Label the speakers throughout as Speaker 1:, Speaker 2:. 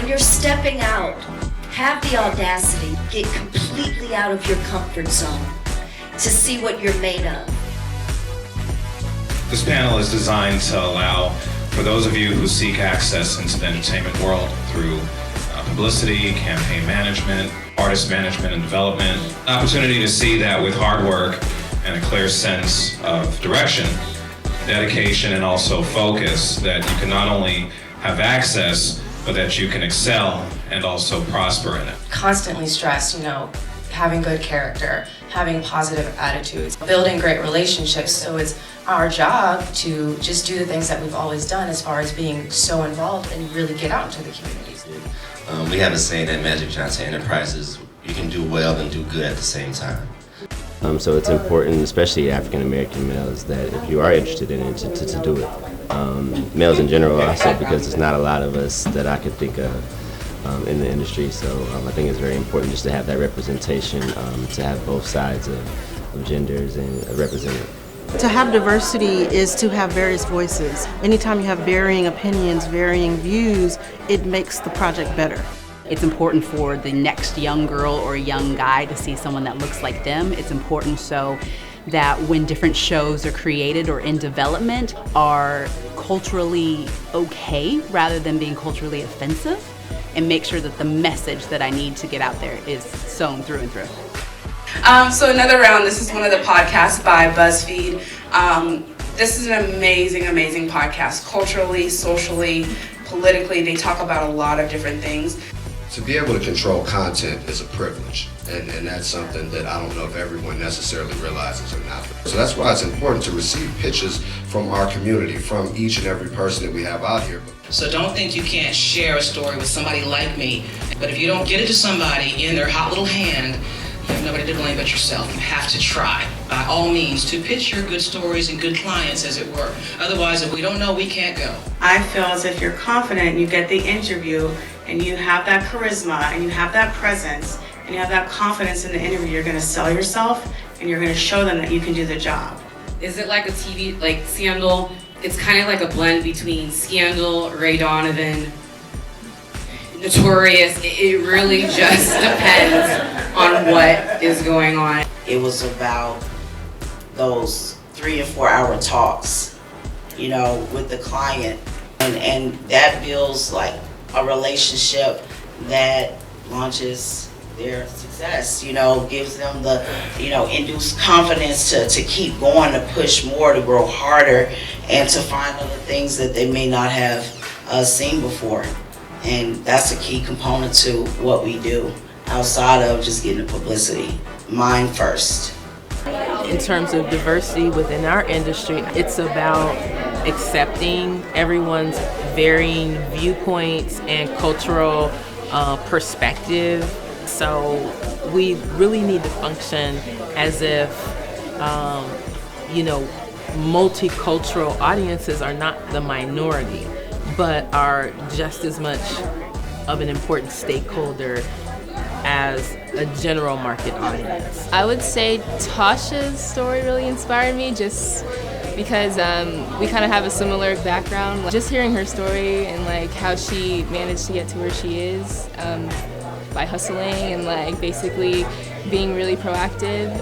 Speaker 1: When you're stepping out, have the audacity, get completely out of your comfort zone to see what you're made of.
Speaker 2: This panel is designed to allow for those of you who seek access into the entertainment world through publicity, campaign management, artist management and development, an opportunity to see that with hard work and a clear sense of direction, dedication, and also focus, that you can not only have access, but that you can excel and also prosper in it.
Speaker 3: Constantly stressed, having good character, having positive attitudes, building great relationships. So it's our job to just do the things that we've always done as far as being so involved and really get out into the communities.
Speaker 4: We have a saying at Magic Johnson Enterprises, you can do well and do good at the same time.
Speaker 5: So it's important, especially African American males, that if you are interested in it, to do it. Males in general also, because there's not a lot of us that I could think of in the industry. So I think it's very important just to have that representation, to have both sides of genders and represented.
Speaker 6: To have diversity is to have various voices. Anytime you have varying opinions, varying views, it makes the project better.
Speaker 7: It's important for the next young girl or young guy to see someone that looks like them. It's important so that when different shows are created or in development are culturally okay rather than being culturally offensive, and make sure that the message that I need to get out there is sewn through and through.
Speaker 8: So Another Round, this is one of the podcasts by BuzzFeed. This is an amazing, amazing podcast. Culturally, socially, politically, they talk about a lot of different things.
Speaker 9: To be able to control content is a privilege, and that's something that I don't know if everyone necessarily realizes or not. So that's why it's important to receive pitches from our community, from each and every person that we have out here.
Speaker 10: So don't think you can't share a story with somebody like me, but if you don't get it to somebody in their hot little hand, you have nobody to blame but yourself. You have to try, by all means, to pitch your good stories and good clients, as it were. Otherwise, if we don't know, we can't go.
Speaker 8: I feel as if you're confident, you get the interview, and you have that charisma, and you have that presence, and you have that confidence in the interview, you're gonna sell yourself, and you're gonna show them that you can do the job.
Speaker 11: Is it like a TV, like Scandal? It's kind of like a blend between Scandal, Ray Donovan, Notorious. It really just depends on what is going on.
Speaker 12: It was about those 3 and 4 hour talks, with the client. And that builds like a relationship that launches their success, gives them the, induced confidence to keep going, to push more, to grow harder, and to find other things that they may not have seen before. And that's a key component to what we do outside of just getting the publicity. Mind first.
Speaker 13: In terms of diversity within our industry, it's about accepting everyone's varying viewpoints and cultural perspective. So we really need to function as if, multicultural audiences are not the minority, but are just as much of an important stakeholder as a general market audience.
Speaker 14: I would say Tasha's story really inspired me, just because we kind of have a similar background. Just hearing her story and how she managed to get to where she is by hustling and basically being really proactive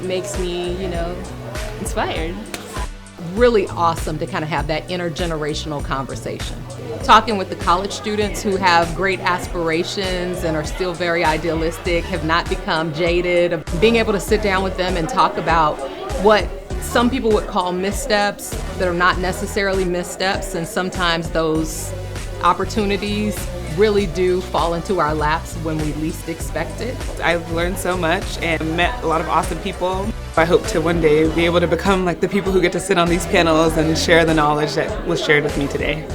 Speaker 14: makes me, inspired.
Speaker 15: Really awesome to kind of have that intergenerational conversation. Talking with the college students who have great aspirations and are still very idealistic, have not become jaded, being able to sit down with them and talk about what some people would call missteps that are not necessarily missteps, and sometimes those opportunities really do fall into our laps when we least expect it.
Speaker 16: I've learned so much and met a lot of awesome people. I hope to one day be able to become the people who get to sit on these panels and share the knowledge that was shared with me today.